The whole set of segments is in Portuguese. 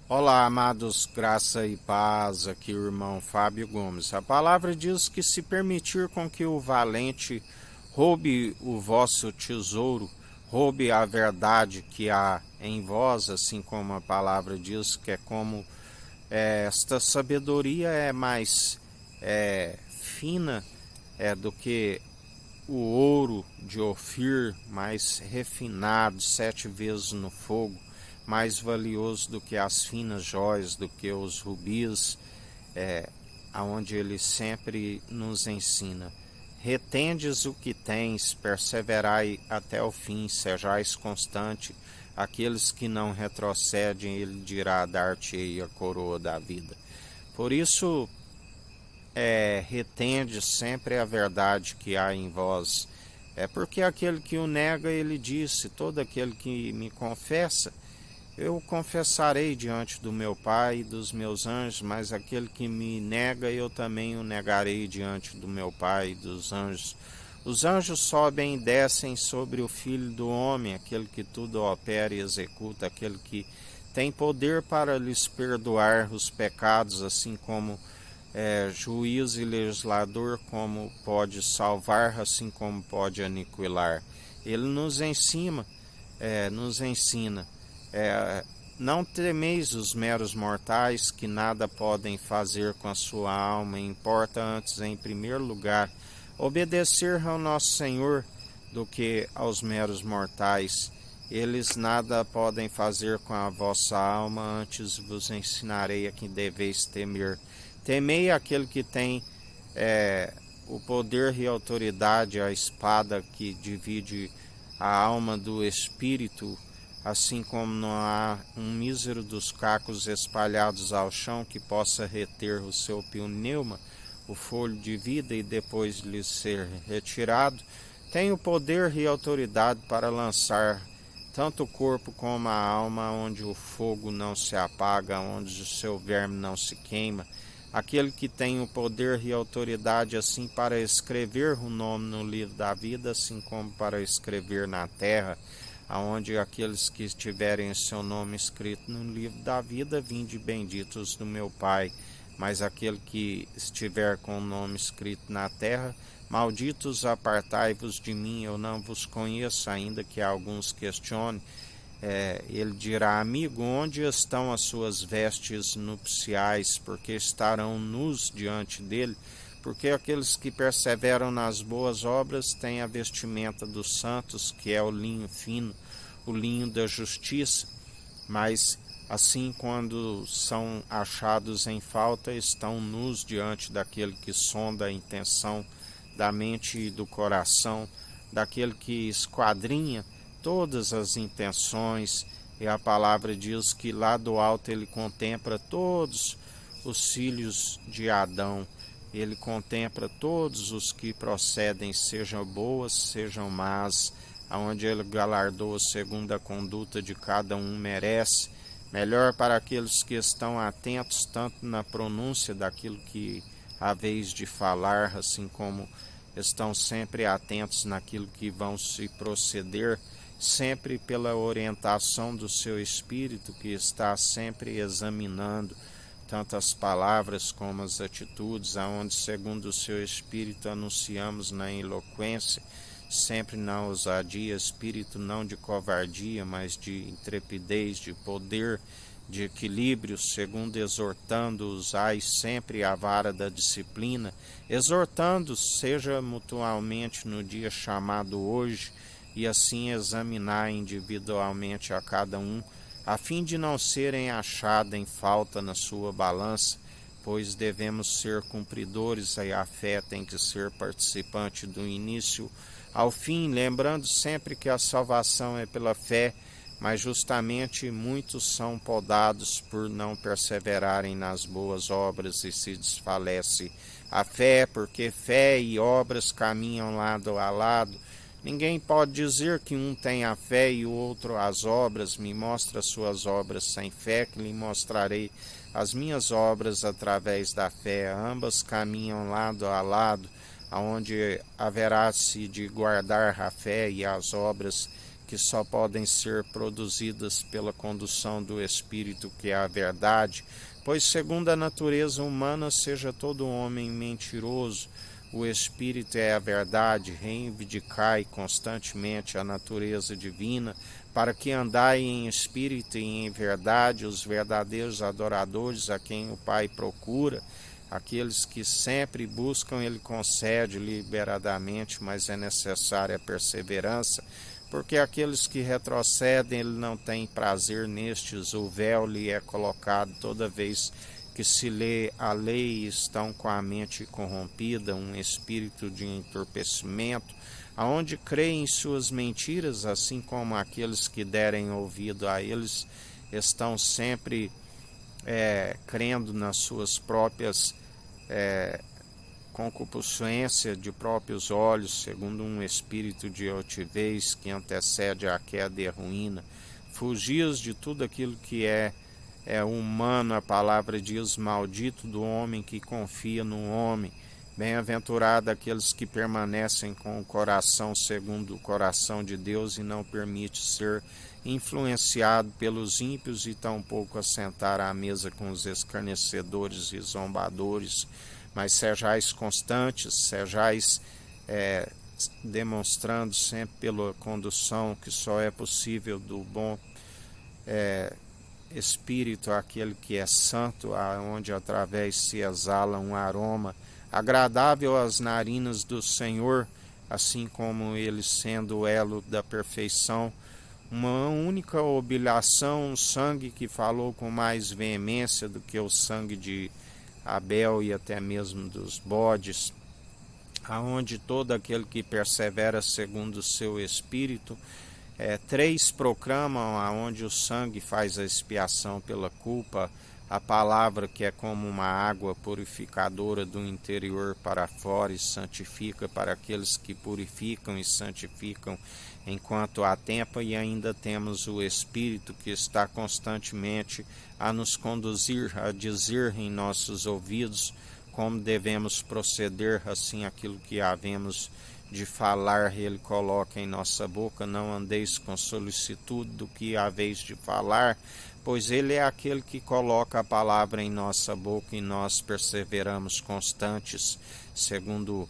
Olá, amados, graça e paz, aqui o irmão Fábio Gomes. A palavra diz que se permitir com que o valente roube o vosso tesouro, roube a verdade que há em vós, assim como a palavra diz que é como esta sabedoria é mais fina do que o ouro de Ofir, mais refinado 7 vezes no fogo, mais valioso do que as finas joias, do que os rubis, aonde ele sempre nos ensina. Retendes o que tens, perseverai até o fim, sejais constante. Aqueles que não retrocedem, ele dirá, dar-te-ei a coroa da vida. Por isso, retende sempre a verdade que há em vós. É porque aquele que o nega, ele disse, todo aquele que me confessa, eu confessarei diante do meu Pai e dos meus anjos, mas aquele que me nega, eu também o negarei diante do meu Pai e dos anjos. Os anjos sobem e descem sobre o Filho do Homem, aquele que tudo opera e executa, aquele que tem poder para lhes perdoar os pecados, assim como juiz e legislador, como pode salvar, assim como pode aniquilar. Ele nos ensina, não temeis os meros mortais que nada podem fazer com a sua alma, importa antes, em primeiro lugar, obedecer ao nosso Senhor do que aos meros mortais. Eles nada podem fazer com a vossa alma, antes vos ensinarei a que deveis temer. Temei aquele que tem o poder e autoridade, a espada que divide a alma do espírito, assim como não há um mísero dos cacos espalhados ao chão que possa reter o seu pneuma, o folho de vida, e depois lhe ser retirado, tem o poder e autoridade para lançar tanto o corpo como a alma onde o fogo não se apaga, onde o seu verme não se queima. Aquele que tem o poder e autoridade assim para escrever o nome no livro da vida, assim como para escrever na terra, aonde aqueles que tiverem o seu nome escrito no livro da vida, vinde benditos do meu Pai. Mas aquele que estiver com o nome escrito na terra, malditos, apartai-vos de mim, eu não vos conheço, ainda que alguns questionem. Ele dirá, amigo, onde estão as suas vestes nupciais? Porque estarão nus diante dele? Porque aqueles que perseveram nas boas obras têm a vestimenta dos santos, que é o linho fino, o linho da justiça. Mas assim, quando são achados em falta, estão nus diante daquele que sonda a intenção da mente e do coração, daquele que esquadrinha todas as intenções, e a palavra diz que lá do alto ele contempla todos os filhos de Adão, ele contempla todos os que procedem, sejam boas, sejam más, aonde ele galardoa segundo a conduta de cada um merece. Melhor para aqueles que estão atentos tanto na pronúncia daquilo que há vez de falar, assim como estão sempre atentos naquilo que vão se proceder, sempre pela orientação do seu espírito, que está sempre examinando tanto as palavras como as atitudes, aonde segundo o seu espírito anunciamos na eloquência, sempre na ousadia, espírito não de covardia, mas de intrepidez, de poder, de equilíbrio, segundo exortando, usai sempre a vara da disciplina, exortando, seja mutualmente no dia chamado hoje, e assim examinar individualmente a cada um, a fim de não serem achados em falta na sua balança, pois devemos ser cumpridores, e a fé tem que ser participante do início ao fim, lembrando sempre que a salvação é pela fé, mas justamente muitos são podados por não perseverarem nas boas obras e se desfalece a fé, porque fé e obras caminham lado a lado. Ninguém pode dizer que um tem a fé e o outro as obras. Me mostra suas obras sem fé, que lhe mostrarei as minhas obras através da fé. Ambas caminham lado a lado, aonde haverá-se de guardar a fé e as obras que só podem ser produzidas pela condução do Espírito, que é a verdade. Pois segundo a natureza humana, seja todo homem mentiroso, o Espírito é a verdade. Reivindicai constantemente a natureza divina, para que andai em espírito e em verdade, os verdadeiros adoradores a quem o Pai procura. Aqueles que sempre buscam, Ele concede liberadamente, mas é necessária a perseverança, porque aqueles que retrocedem, Ele não tem prazer nestes. O véu lhe é colocado toda vez que se lê a lei, e estão com a mente corrompida, um espírito de entorpecimento, aonde creem em suas mentiras, assim como aqueles que derem ouvido a eles estão sempre crendo nas suas próprias concupiscência de próprios olhos, segundo um espírito de altivez que antecede a queda e a ruína. Fugias de tudo aquilo que é humano. A palavra diz: maldito do homem que confia no homem. Bem-aventurado aqueles que permanecem com o coração segundo o coração de Deus e não permite ser influenciado pelos ímpios e tampouco assentar à mesa com os escarnecedores e zombadores. Mas sejais constantes, sejais demonstrando sempre pela condução que só é possível do bom Espírito, aquele que é santo, aonde através se exala um aroma agradável às narinas do Senhor, assim como ele sendo o elo da perfeição, uma única oblação, um sangue que falou com mais veemência do que o sangue de Abel e até mesmo dos bodes, aonde todo aquele que persevera segundo o seu Espírito, três proclamam, aonde o sangue faz a expiação pela culpa, a palavra que é como uma água purificadora do interior para fora e santifica para aqueles que purificam e santificam enquanto há tempo, e ainda temos o Espírito que está constantemente a nos conduzir, a dizer em nossos ouvidos como devemos proceder, assim aquilo que havemos de falar, ele coloca em nossa boca. Não andeis com solicitude do que haveis de falar, pois ele é aquele que coloca a palavra em nossa boca e nós perseveramos constantes, segundo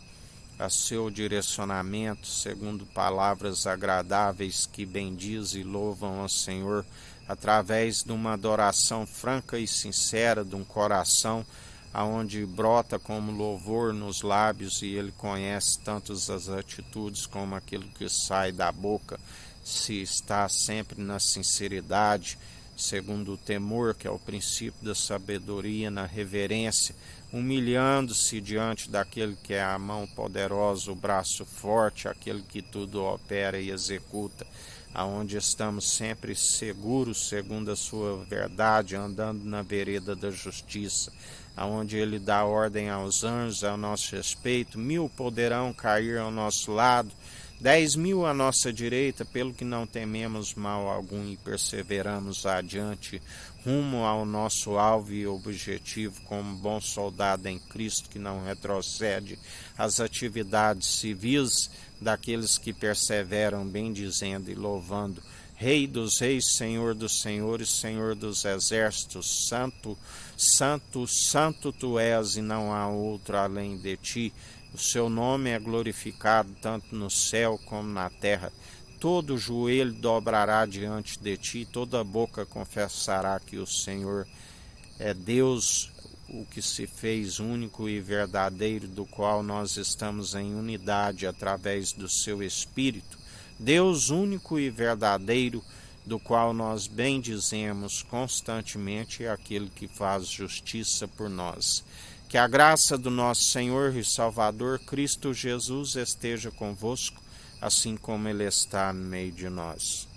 a seu direcionamento, segundo palavras agradáveis que bendiz e louvam ao Senhor, através de uma adoração franca e sincera, de um coração aonde brota como louvor nos lábios, e ele conhece tantas as atitudes como aquilo que sai da boca, se está sempre na sinceridade, segundo o temor, que é o princípio da sabedoria, na reverência, humilhando-se diante daquele que é a mão poderosa, o braço forte, aquele que tudo opera e executa, aonde estamos sempre seguros, segundo a sua verdade, andando na vereda da justiça, aonde ele dá ordem aos anjos a nosso respeito. 1000 poderão cair ao nosso lado, 10.000 à nossa direita, pelo que não tememos mal algum e perseveramos adiante, rumo ao nosso alvo e objetivo, como bom soldado em Cristo que não retrocede às atividades civis daqueles que perseveram, bendizendo e louvando. Rei dos reis, Senhor dos senhores, Senhor dos exércitos, santo, santo, santo tu és, e não há outro além de ti. O seu nome é glorificado tanto no céu como na terra. Todo joelho dobrará diante de ti, toda boca confessará que o Senhor é Deus, o que se fez único e verdadeiro, do qual nós estamos em unidade através do seu Espírito. Deus único e verdadeiro, do qual nós bendizemos constantemente, é aquele que faz justiça por nós. Que a graça do nosso Senhor e Salvador Cristo Jesus esteja convosco, assim como Ele está no meio de nós.